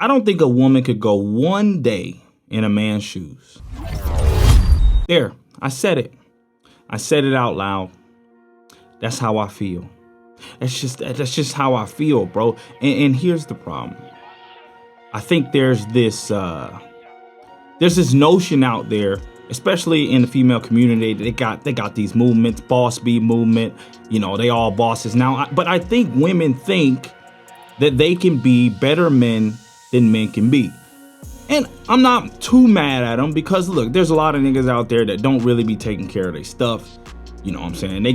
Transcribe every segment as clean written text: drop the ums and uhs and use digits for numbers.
I don't think a woman could go one day in a man's shoes. There, I said it. I said it out loud. That's how I feel. That's just how I feel, bro. And here's the problem. I think there's this notion out there, especially in the female community. They got these movements, boss bee movement. You know, they all bosses now. But I think women think that they can be better men than men can be. And I'm not too mad at them because look, there's a lot of niggas out there that don't really be taking care of their stuff. You know what I'm saying? They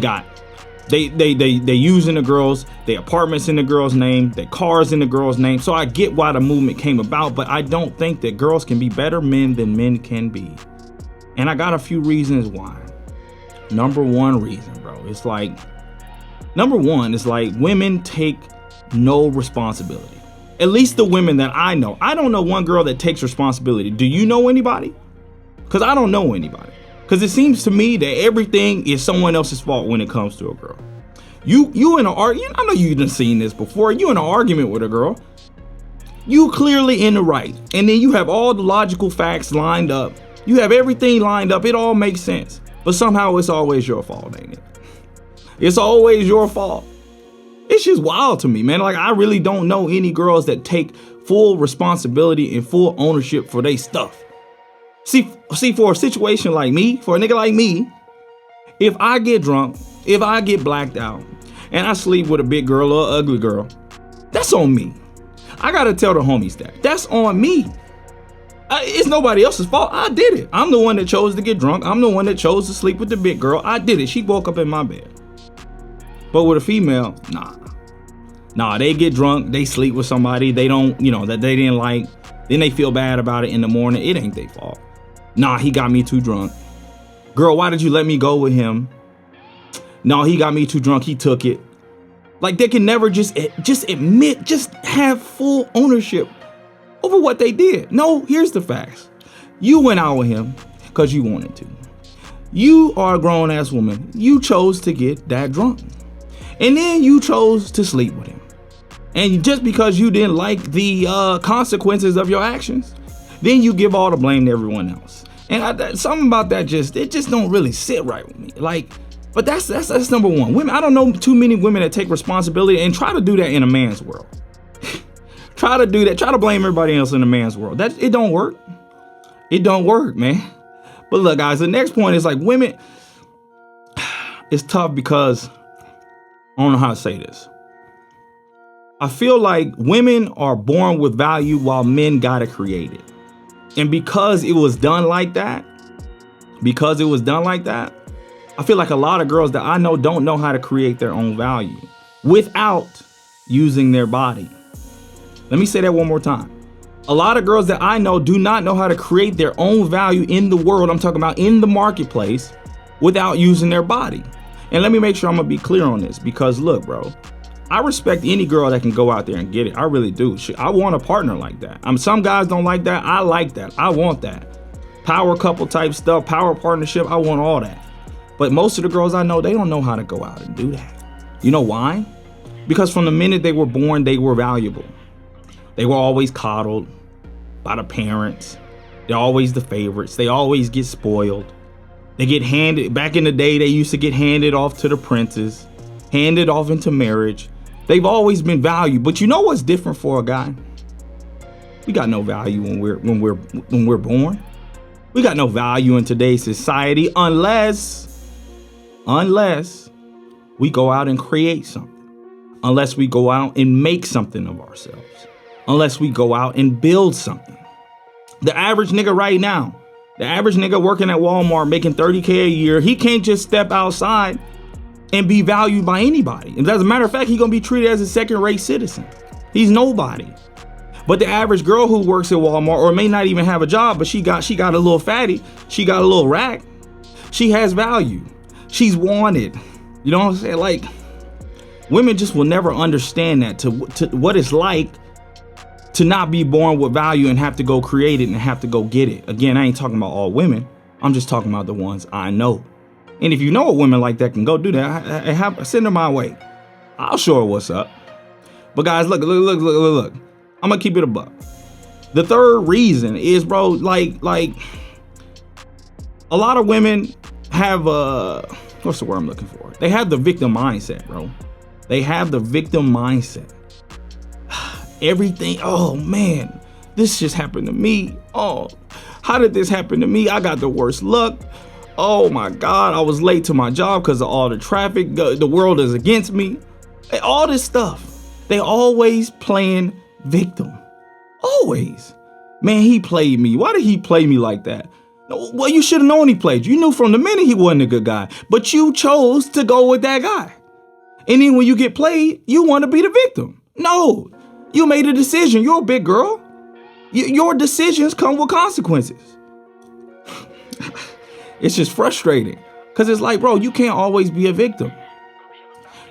using the girls, their apartments in the girl's name, their cars in the girl's name. So I get why the movement came about, but I don't think that girls can be better men than men can be. And I got a few reasons why. Number one reason, bro, it's like women take no responsibility. At least the women that I know. I don't know one girl that takes responsibility. Do you know anybody? Because I don't know anybody. Because it seems to me that everything is someone else's fault when it comes to a girl. You in an argument, I know you've done seen this before. You in an argument with a girl. You clearly in the right. And then you have all the logical facts lined up. You have everything lined up. It all makes sense. But somehow it's always your fault, ain't it? It's always your fault. It's just wild to me, man. Like, I really don't know any girls that take full responsibility and full ownership for their stuff. See, for a situation like me, for a nigga like me, if I get drunk, if I get blacked out, and I sleep with a big girl or an ugly girl, that's on me. I gotta tell the homies that. That's on me. It's nobody else's fault. I did it. I'm the one that chose to get drunk. I'm the one that chose to sleep with the big girl. I did it. She woke up in my bed. But with a female, nah, they get drunk, they sleep with somebody they don't, that they didn't like, then they feel bad about it in the morning. It ain't their fault. Nah, he got me too drunk. Girl, why did you let me go with him? No, he got me too drunk, he took it. Like, they can never just admit, just have full ownership over what they did. No, here's the facts. You went out with him because you wanted to. You are a grown ass woman. You chose to get that drunk. And then you chose to sleep with him. And just because you didn't like the consequences of your actions, then you give all the blame to everyone else. And something about that it just don't really sit right with me. Like, but that's number one. Women, I don't know too many women that take responsibility and try to do that in a man's world. Try to do that. Try to blame everybody else in a man's world. It don't work. It don't work, man. But look, guys, the next point is like women. It's tough because I don't know how to say this. I feel like women are born with value while men gotta create it. And because it was done like that, I feel like a lot of girls that I know don't know how to create their own value without using their body. Let me say that one more time. A lot of girls that I know do not know how to create their own value in the world. I'm talking about in the marketplace without using their body. And let me make sure I'm gonna be clear on this because look, bro, I respect any girl that can go out there and get it. I really do. I want a partner like that. Some guys don't like that. I like that. I want that. Power couple type stuff, power partnership. I want all that. But most of the girls I know, they don't know how to go out and do that. You know why? Because from the minute they were born, they were valuable. They were always coddled by the parents. They're always the favorites. They always get spoiled. They get handed, back in the day, they used to get handed off to the princes, handed off into marriage. They've always been valued. But you know what's different for a guy? We got no value when we're born. We got no value in today's society unless we go out and create something. Unless we go out and make something of ourselves. Unless we go out and build something. The average nigga right now, the average nigga working at Walmart making $30K a year, he can't just step outside and be valued by anybody. And as a matter of fact, he's gonna be treated as a second-rate citizen. He's nobody. But the average girl who works at Walmart or may not even have a job, but she got a little fatty, she got a little rack, she has value. She's wanted. You know what I'm saying? Like, women just will never understand that to what it's like to not be born with value and have to go create it and have to go get it. Again, I ain't talking about all women. I'm just talking about the ones I know. And if you know a woman like that can go do that, send her my way. I'll show her what's up. But guys, look. I'm gonna keep it a buck. The third reason is, bro, like a lot of women have what's the word I'm looking for? They have the victim mindset, bro. They have the victim mindset. Everything, oh man, this just happened to me. Oh, how did this happen to me? I got the worst luck. Oh my God, I was late to my job because of all the traffic. The world is against me. All this stuff. They always playing victim. Always. Man, he played me. Why did he play me like that? Well, you should have known he played you. You knew from the minute he wasn't a good guy, but you chose to go with that guy. And then when you get played, you want to be the victim. No, you made a decision. You're a big girl. Your decisions come with consequences. It's just frustrating because it's like, bro, you can't always be a victim.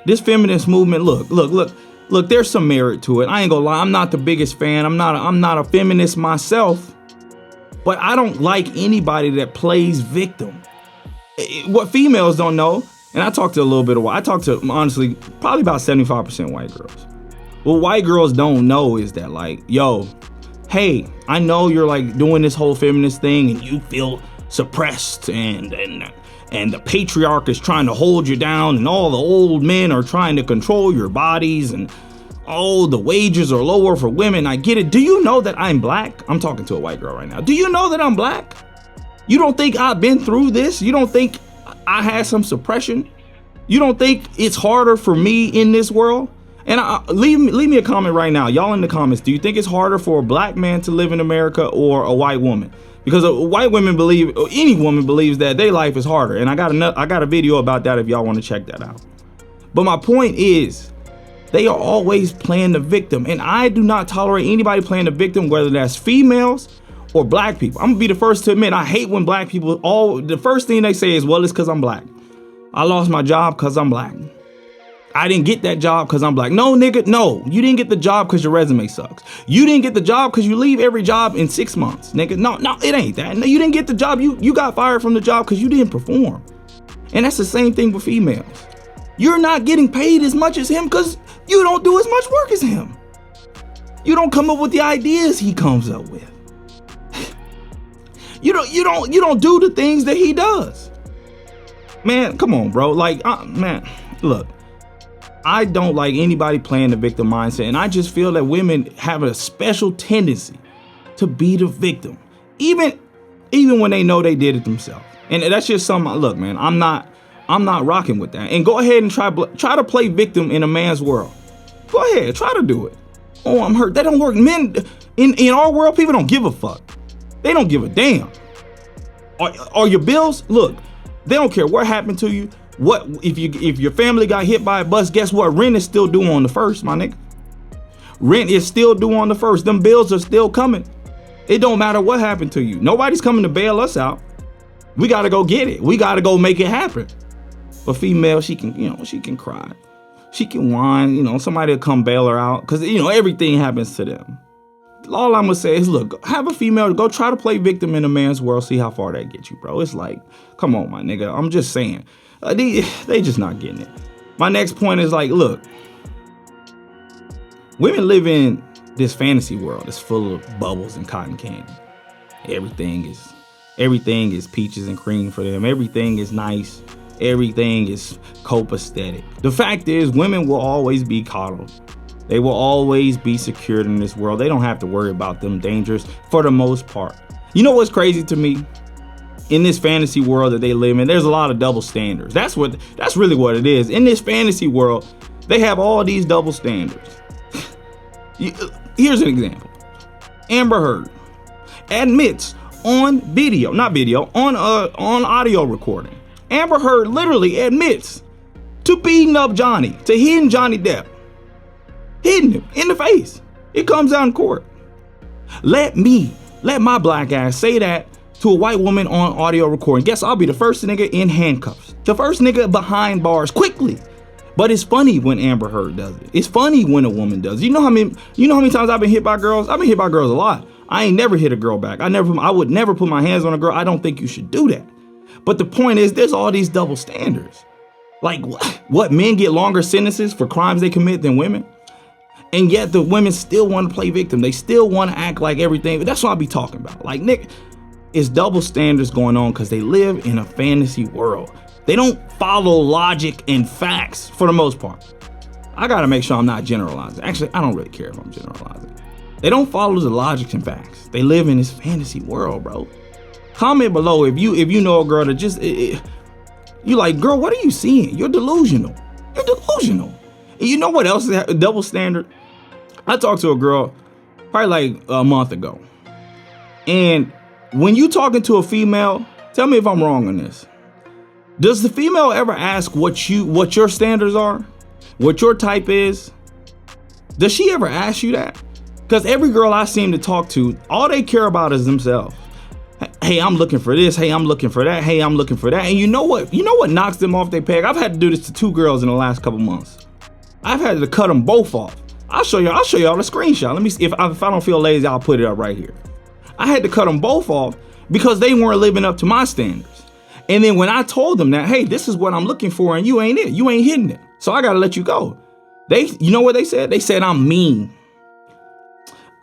This feminist movement, look, there's some merit to it. I ain't gonna lie. I'm not the biggest fan. I'm not a feminist myself, but I don't like anybody that plays victim. What females don't know, and I talked to a little bit of, I talked to, honestly, probably about 75% white girls. What white girls don't know is that, like, yo, hey, I know you're like doing this whole feminist thing and you feel suppressed and the patriarch is trying to hold you down and all the old men are trying to control your bodies and oh, the wages are lower for women. I get it. Do you know that I'm black? I'm talking to a white girl right now. Do you know that I'm black? You don't think I've been through this? You don't think I had some suppression? You don't think it's harder for me in this world? And leave me a comment right now. Y'all in the comments, do you think it's harder for a black man to live in America or a white woman? Because white women believe, or any woman believes that their life is harder. And I got a video about that if y'all want to check that out. But my point is, they are always playing the victim. And I do not tolerate anybody playing the victim, whether that's females or black people. I'm gonna be the first to admit, I hate when black people, the first thing they say is, well, it's because I'm black. I lost my job because I'm black. I didn't get that job because I'm black. No, nigga, no. You didn't get the job because your resume sucks. You didn't get the job because you leave every job in 6 months, nigga. No, it ain't that. No, you didn't get the job. You got fired from the job because you didn't perform. And that's the same thing with females. You're not getting paid as much as him because you don't do as much work as him. You don't come up with the ideas he comes up with. You don't do the things that he does. Man, come on, bro. Like, man, look. I don't like anybody playing the victim mindset, and I just feel that women have a special tendency to be the victim, even when they know they did it themselves. And that's just something. Look, man, I'm not rocking with that. And go ahead and try to play victim in a man's world. Go ahead, try to do it. Oh, I'm hurt. That don't work. Men in our world, people don't give a fuck. They don't give a damn. Are your bills? Look, they don't care what happened to you. What if your family got hit by a bus? Guess what? Rent is still due on the first, my nigga. Rent is still due on the first. Them bills are still coming. It don't matter what happened to you. Nobody's coming to bail us out. We got to go get it. We got to go make it happen. But female, she can cry. She can whine. Somebody will come bail her out because, everything happens to them. All I'm going to say is, look, have a female go try to play victim in a man's world. See how far that gets you, bro. It's like, come on, my nigga. I'm just saying. They just not getting it. My next point is like, look, women live in this fantasy world that's full of bubbles and cotton candy. Everything is peaches and cream for them. Everything is nice. Everything is copacetic. The fact is, women will always be coddled. They will always be secured in this world. They don't have to worry about them dangers for the most part. You know what's crazy to me? In this fantasy world that they live in, there's a lot of double standards. That's really what it is. In this fantasy world, they have all these double standards. Here's an example. Amber Heard admits on audio recording. Amber Heard literally admits to beating up Johnny, to hitting Johnny Depp. Hitting him in the face. It comes out in court. Let my black ass say that to a white woman on audio recording. Guess I'll be the first nigga in handcuffs. The first nigga behind bars quickly. But it's funny when Amber Heard does it. It's funny when a woman does it. You know how many times I've been hit by girls? I've been hit by girls a lot. I ain't never hit a girl back. I would never put my hands on a girl. I don't think you should do that. But the point is, there's all these double standards. Like, what, men get longer sentences for crimes they commit than women? And yet the women still want to play victim. They still want to act like everything. But that's what I be talking about. Like, Nick, it's double standards going on because they live in a fantasy world. They don't follow logic and facts for the most part. I got to make sure I'm not generalizing. Actually, I don't really care if I'm generalizing. They don't follow the logic and facts. They live in this fantasy world, bro. Comment below if you know a girl that just, you like, girl, what are you seeing? You're delusional. You're delusional. And you know what else is a double standard? I talked to a girl probably like a month ago. And when you talking to a female, tell me if I'm wrong on this. Does the female ever ask what your standards are? What your type is? Does she ever ask you that? Because every girl I seem to talk to, all they care about is themselves. Hey, I'm looking for this. Hey, I'm looking for that. Hey, I'm looking for that. And you know what? You know what knocks them off their peg? I've had to do this to 2 girls in the last couple months. I've had to cut them both off. I'll show y'all the screenshot. Let me see if I don't feel lazy, I'll put it up right here. I had to cut them both off because they weren't living up to my standards. And then when I told them that, hey, this is what I'm looking for and you ain't it. You ain't hitting it. So I got to let you go. You know what they said? They said I'm mean.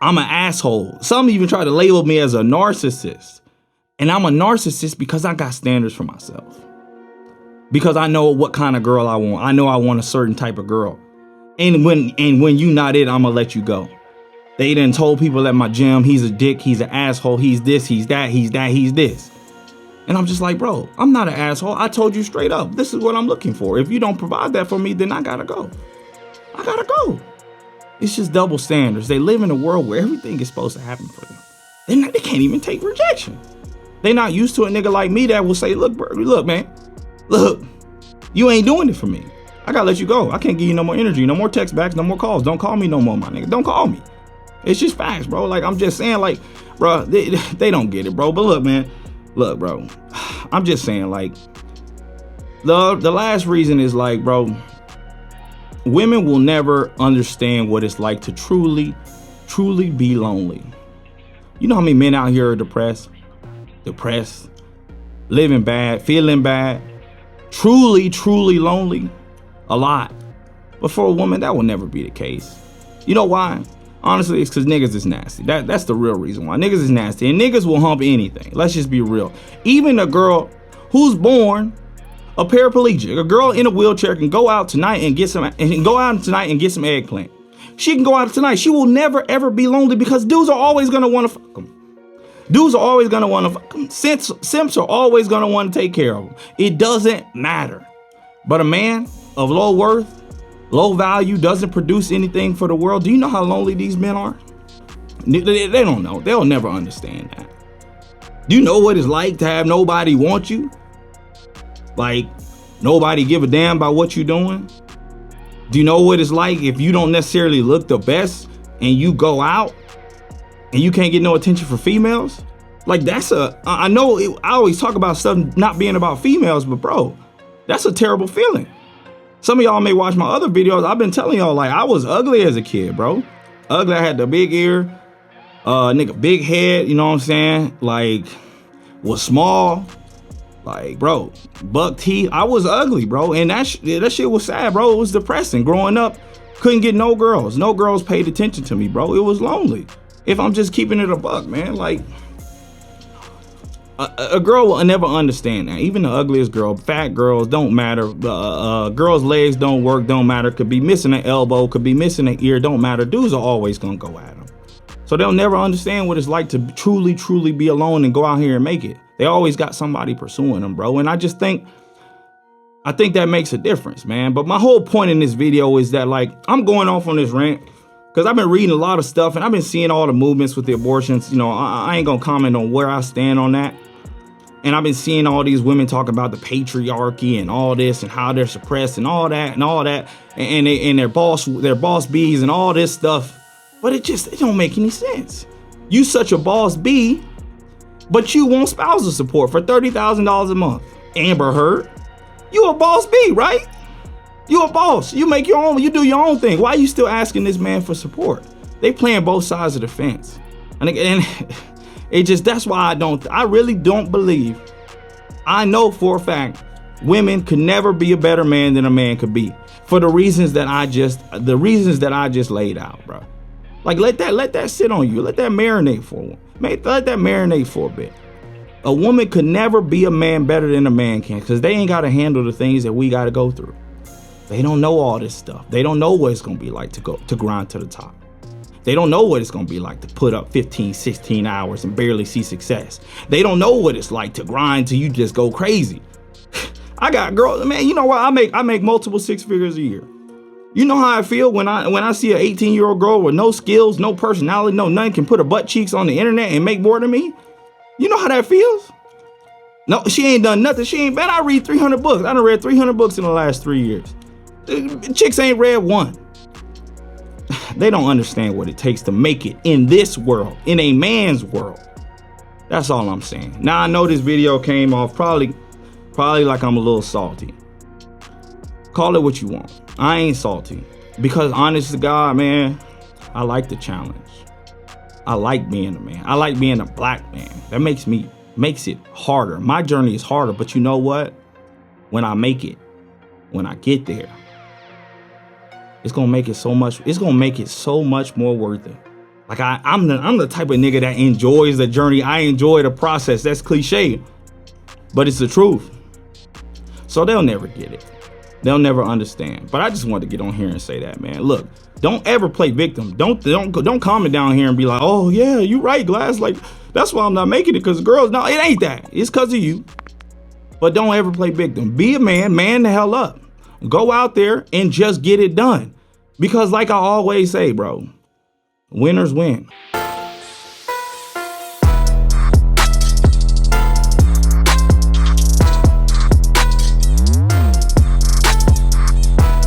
I'm an asshole. Some even try to label me as a narcissist. And I'm a narcissist because I got standards for myself. Because I know what kind of girl I want. I know I want a certain type of girl. And when you not it, I'm gonna let you go. They done told people at my gym, he's a dick, he's an asshole, he's this, he's that, he's that, he's this. And I'm just like, bro, I'm not an asshole. I told you straight up, this is what I'm looking for. If you don't provide that for me, then I gotta go. I gotta go. It's just double standards. They live in a world where everything is supposed to happen for them. They can't even take rejection. They not used to a nigga like me that will say, look, bro, look, man, look, you ain't doing it for me. I gotta let you go. I can't give you no more energy, no more text backs, no more calls. Don't call me no more, my nigga. Don't call me. It's just facts, bro. Like, I'm just saying, like, bro, they don't get it, bro. But look, man, look, bro, I'm just saying, like, the last reason is, like, bro, women will never understand what it's like to truly be lonely. You know how many men out here are depressed, living bad, feeling bad, truly lonely? A lot. But for a woman, that will never be the case. You know why? Honestly, it's because niggas is nasty. That's the real reason why. Niggas is nasty. And niggas will hump anything. Let's just be real. Even a girl who's born a paraplegic, a girl in a wheelchair can go out tonight and get some eggplant. She can go out tonight. She will never ever be lonely because dudes are always gonna want to fuck them. Dudes are always gonna want to fuck them. Simps are always gonna want to take care of them. It doesn't matter. But a man of low worth, low value, doesn't produce anything for the world. Do you know how lonely these men are? They don't know. They'll never understand that. Do you know what it's like to have nobody want you? Like, nobody give a damn about what you're doing? Do you know what it's like if you don't necessarily look the best and you go out and you can't get no attention for females? Like, I know I always talk about stuff not being about females, but bro, that's a terrible feeling. Some of y'all may watch my other videos. I've been telling y'all, like, I was ugly as a kid, bro. Ugly. I had the big ear, big head, you know what I'm saying? Like, was small. Like, bro, buck teeth. I was ugly, bro. And that shit was sad, bro. It was depressing. Growing up, couldn't get no girls. No girls paid attention to me, bro. It was lonely. If I'm just keeping it a buck, man. Like, a girl will never understand that. Even the ugliest girl, fat girls, don't matter. Girls' legs don't work, don't matter. Could be missing an elbow, could be missing an ear, don't matter. Dudes are always gonna go at them. So they'll never understand what it's like to truly be alone and go out here and make it. They always got somebody pursuing them, bro. And I think that makes a difference, man. But my whole point in this video is that, like, I'm going off on this rant because I've been reading a lot of stuff and I've been seeing all the movements with the abortions. You know, I ain't gonna comment on where I stand on that. And I've been seeing all these women talk about the patriarchy and all this and how they're suppressed and all that and their boss bees and all this stuff. But it don't make any sense. You such a boss bee, but you want spousal support for $30,000 a month. Amber Heard, you a boss bee, right? You a boss. You make your own. You do your own thing. Why are you still asking this man for support? They playing both sides of the fence, and it just, that's why I really don't believe. I know for a fact women could never be a better man than a man could be. for the reasons that I just laid out, bro. Like, let that sit on you. Let that marinate for a bit. A woman could never be a man better than a man can, because they ain't got to handle the things that we got to go through. They don't know all this stuff. They don't know what it's going to be like to grind to the top. They don't know what it's going to be like to put up 15, 16 hours and barely see success. They don't know what it's like to grind till you just go crazy. I got girls, man, you know what? I make multiple six figures a year. You know how I feel when I see an 18-year-old girl with no skills, no personality, no nothing, can put her butt cheeks on the internet and make more than me? You know how that feels? No, she ain't done nothing. She ain't bad. I read 300 books. I done read 300 books in the last 3 years. Chicks ain't read one. They don't understand what it takes to make it in this world, in a man's world. That's all I'm saying. Now, I know this video came off probably like I'm a little salty. Call it what you want. I ain't salty, because honest to God, man, I like the challenge. I like being a man. I like being a black man. That makes it harder. My journey is harder, but you know what? When I make it, when I get there, it's gonna make it so much more worth it. Like I'm the type of nigga that enjoys the journey. I enjoy the process. That's cliche, but it's the truth. So they'll never get it. They'll never understand. But I just wanted to get on here and say that, man. Look, don't ever play victim. Don't comment down here and be like, oh yeah, you right, Glass. Like, that's why I'm not making it, because girls. No, it ain't that. It's because of you. But don't ever play victim. Be a man. Man the hell up. Go out there and just get it done. Because like I always say, bro, winners win.